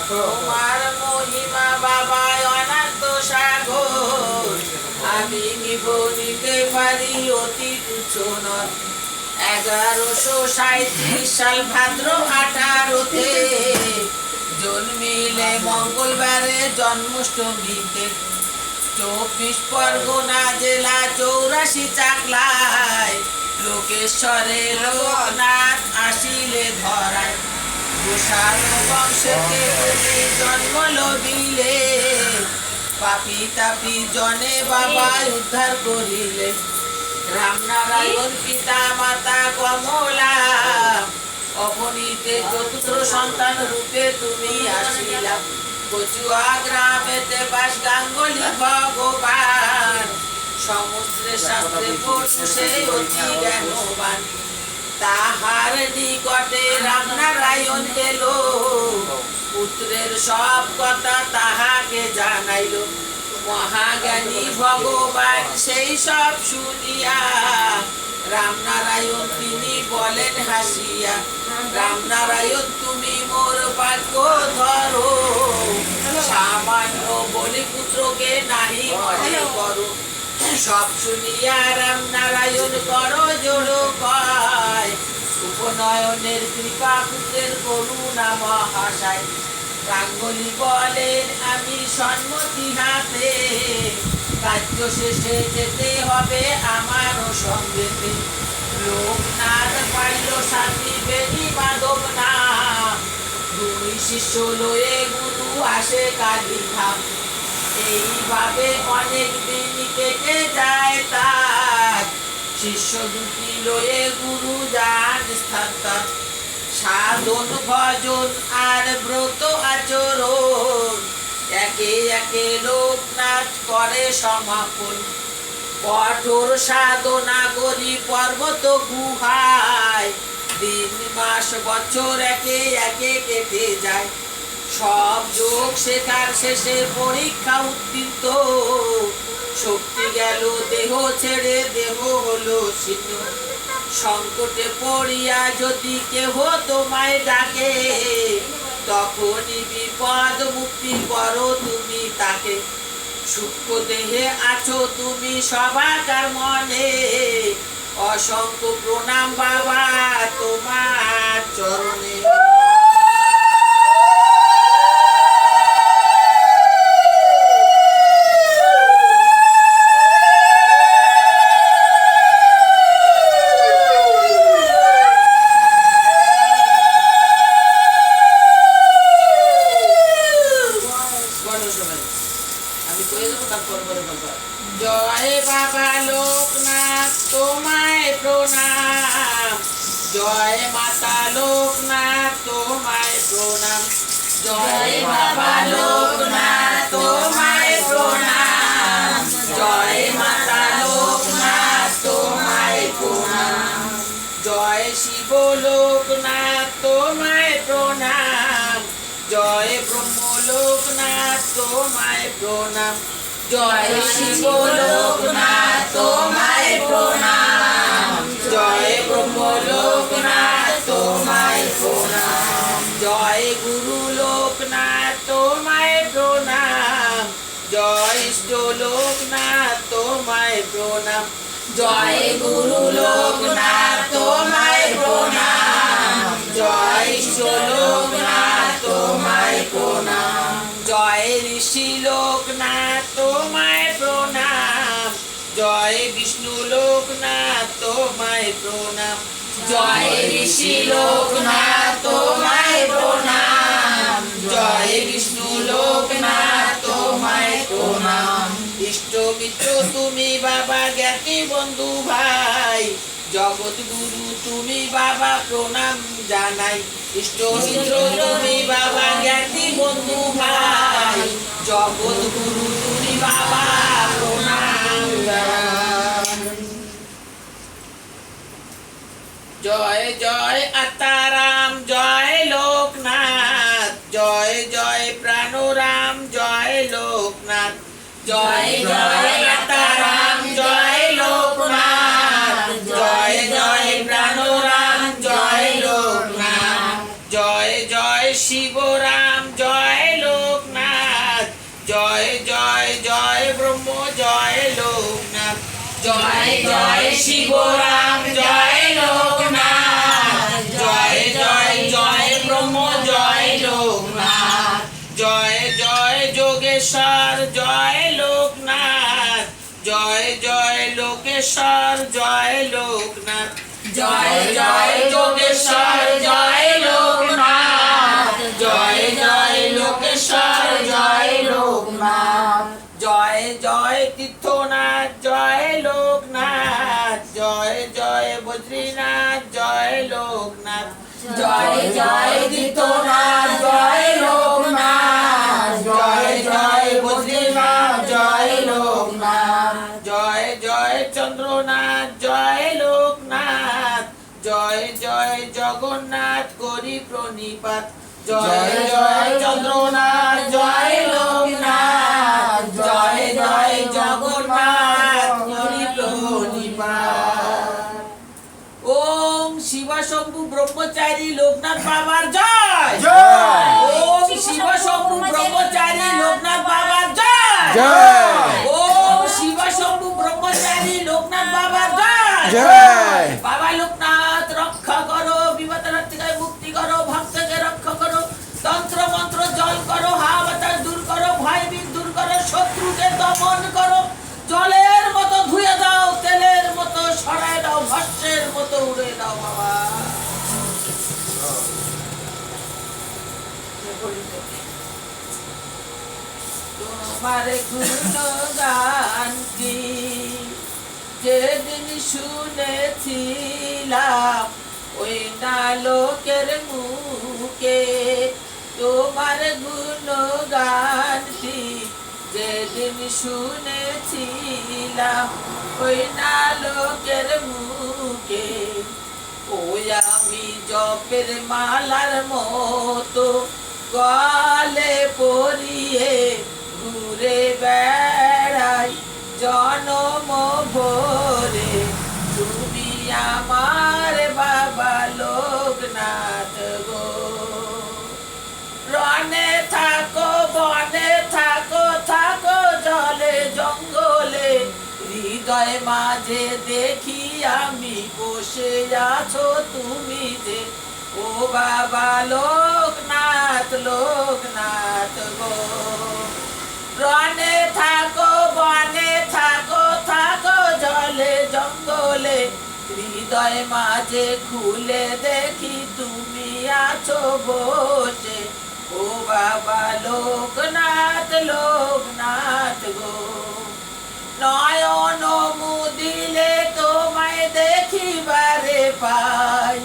তোমার মহিমা বাবা অনন্ত সাগর, আমি কি বলিতে পারি অতি তুচ্ছ নয়। 1137 সাল ভাদ্র 18-তে জন্মিলে মঙ্গলবারে জন্মাষ্টমীতে, 24 পরগনা জেলা 84 চাকলায়, লোকেশ্বরে লোকনাথ আসিলে ধরায়। গোসাল বংশকে তুমি জন্ম লভিলে, পাপি তাপি জনে বাবা উদ্ধার করিলে। রামনারায়ণ পিতা মাতা কমলা, অগণিতে চতুর্থ সন্তান রূপে তুমি আসিলা। কচুয়া গ্রামেতে বাস গাঙ্গুলি ভগবান, সমস্তে শাস্ত্রে পড়ছে অতি জ্ঞানবান। তাহার নিকটে রামনারায়ণ এলো, পুত্রের সব কথা তাহাকে জানাইল। মহাজ্ঞানী ভগবান সেই সব শুনিয়া, রামনারায়ণ তিনি বলেন হাসিয়া, রামনারায়ণ তুমি মোর ভাগ্য ধরো, সামান্য বলি পুত্রকে নাহি মনে করো। সব শুনিয়া রামনারায়ণ করো জোড়ো কয়, উপনয়নের কৃপা পুত্রের করুণা মহাশয়। গাঙ্গুলি বলেন আমি সম্মতি হাতে, কার্য শেষে যেতে হবে আমারও সঙ্গেতে। লোকনাথ পাইল সাথী বেণী মাধব নাম, 2 শিষ্য লয়ে গুরু আসে কালীধাম। এইভাবে অনেক দিন কেটে যায় তার, শিষ্য 2টি লয়ে গুরু যান স্থান তার। সাধন ভজন আর ব্রত আচরণ, একে একে লোকনাথ করে সমাপন। কঠোর সাধনা করি পর্বত গুহায়, দিন মাস বছর একে একে কেটে যায়। সব যোগ শেখার শেষে পরীক্ষা উত্তীর্ণ, শক্তি গেল দেহ ছেড়ে দেহ হলো ছিন্ন। সংকটে পড়িয়া যদি কেহ তোমায় ডাকে, তখনই বিপদ মুক্তি করো তুমি তাকে। সূক্ষ্ম দেহে আছো তুমি সবাকার মনে, অসংখ্য প্রণাম বাবা তোমার চরণে। জয় বাবা লোকনাথ তোমায় প্রণাম, জয় মাতা লোকনাথ তোমায় প্রণাম। জয় বাবা লোকনাথ তোমায় প্রণাম, জয় মাতা লোকনাথ তোমায় প্রণাম। জয় শিব লোকনাথ তোমায় প্রণাম, জয় ব্রহ্ম লোকনাথ তোমায় প্রণাম। জয় শিব লোকনাথ তোমায় প্রণাম, জয় ব্রহ্ম লোকনাথ তোমায় প্রণাম। জয় গুরু লোকনাথ তোমায় প্রণাম, জয় ইষ্ট লোকনাথ তোমায় প্রণাম। জয় গুরু লোকনাথ তোমায় প্রণাম, জয় ইষ্ট লোকনাথ তোমায় প্রণাম। জয় ঋষি লোকনাথ তোমায় প্রণাম, জয় বিষ্ণু লোকনাথ তোমায় প্রণাম। জয় ঋষি লোকনাথ তোমায় প্রণাম, জয় বিষ্ণু লোকনাথ তোমায় প্রণাম। ইষ্ট মিত্র তুমি বাবা জ্ঞাতি বন্ধু ভাই, জগৎ গুরু তুমি বাবা প্রণাম জানাই। ইষ্ট মিত্র তুমি বাবা জ্ঞাতি বন্ধু ভাই, জগৎ গুরু তুমি বাবা প্রণাম জানাই। জয় জয় আত্মারাম, জয় লোকনাথ, জয় জয় প্রাণরাম, জয় লোকনাথ। জয় জয় আত্মারাম, জয় লোকনাথ, জয় জয় প্রাণরাম, জয় লোকনাথ। জয় জয় শিবরাম জয় লোকনাথ, জয় জয় জয় ব্রহ্ম জয় লোকনাথ, জয় জয় শিবরাম জয় লোকনাথ, জয় জয় জয় ব্রহ্ম জয় লোকনাথ, জয় জয় যোগেশ্বর জয় লোকনাথ, জয় জয় লোকেশ্বর জয় লোকনাথ, জয় জয় যোগেশ্বর জয় লোকনাথ, জয় জয় লোকেশ্বর জয় লোকনাথ, জয় জয় তীর্থনাথ জয় লোকনাথ, জয় জয় বদ্রীনাথ জয় লোকনাথ, জয় জয় তীর্থনাথ জয় লোকনাথ, জয় জয় বদ্রীনাথ জয় লোকনাথ, জয় জয় চন্দ্রনাথ জয় লোকনাথ, জয় জয় জগন্নাথ করি প্রণিপাত, জয় জয় চন্দ্রনাথ জয় লোকনাথ, জয় জয় জগন্নাথ করি প্রণিপাত। ওম শিব শম্ভু ব্রহ্মচারী লোকনাথ বাবার জয় জয়। ওম শিব শম্ভু ব্রহ্মচারী লোকনাথ বাবার জয় জয়। ওম শিব শম্ভু ব্রহ্মচারী লোকনাথ বাবার জয় জয়। বাবা লোকনাথ রক্ষা করো, বিপদ থেকে মুক্তি করো, ভক্তকে রক্ষা করো, তন্ত্র মন্ত্র জল করো, হাওয়াতার দূর করো, ভয়ভীত দূর করো, শত্রুকে দমন করো, জলের মতো ধুয়ে দাও, তেলের মতো সরায় দাও, ভস্মের মতো উড়ে দাও বাবা। তোমার গুণগান কি যেদিন শুনেছিলাম ওই না লোকের মুখে, তোমার গুণগানটি যেদিন শুনেছিলাম ওই না লোকের মুখে, ওই আমি জপের মালার মতো গলে পরিয়ে ঘুরে বেড়াই জনম ভরে, তুমি আমার বাবা লোকনাথ গো। রনে থাকো বনে থাকো, থাকো জলে জঙ্গলে, হৃদয় মাঝে দেখি আমি বসে আছো তুমি যে, ও বাবা লোকনাথ লোকনাথ গো। রনে থাকো বনে থাকো, থাকো জলে জঙ্গলে, হৃদয় মাঝে খুলে দেখি তুমি আছো বসে, ও বাবা লোকনাথ লোকনাথ গো। নয়ন মুদিলে তোমায় দেখিবারে পাই,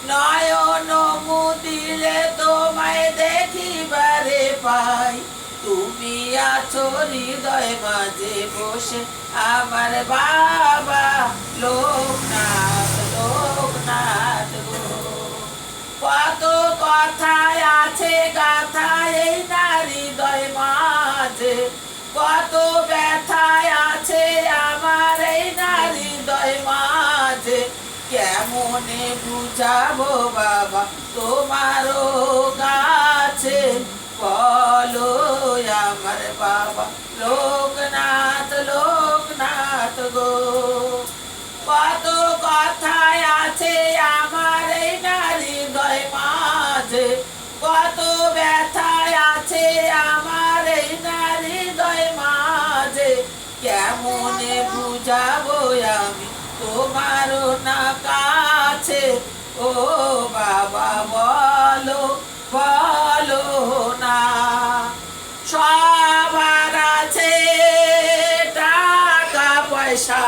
নয়ন মুদিলে তোমায় দেখিবারে পাই, তুমি আছো হৃদয় মাঝে বসে আমার বাবা লোকনাথ লোকনাথ গো। কত কথায় আছে গাথা এই না হৃদয় মাঝে, কত ব্যথায় আছে আমার এই না হৃদয় মাঝে, কেমনে বুঝাবো বাবা তোমারও কাছে, বলো আমার বাবা লোকনাথ লোকনাথ গো। কত কথায় আছে আমার এই না হৃদয় মাঝে, কত ব্যথায় আছে আমার এই না হৃদয় মাঝে, কেমনে বুঝাবো আমি তোমারও না কাছে, ও বাবা বলো বলো না। সবার আছে টাকা পয়সা,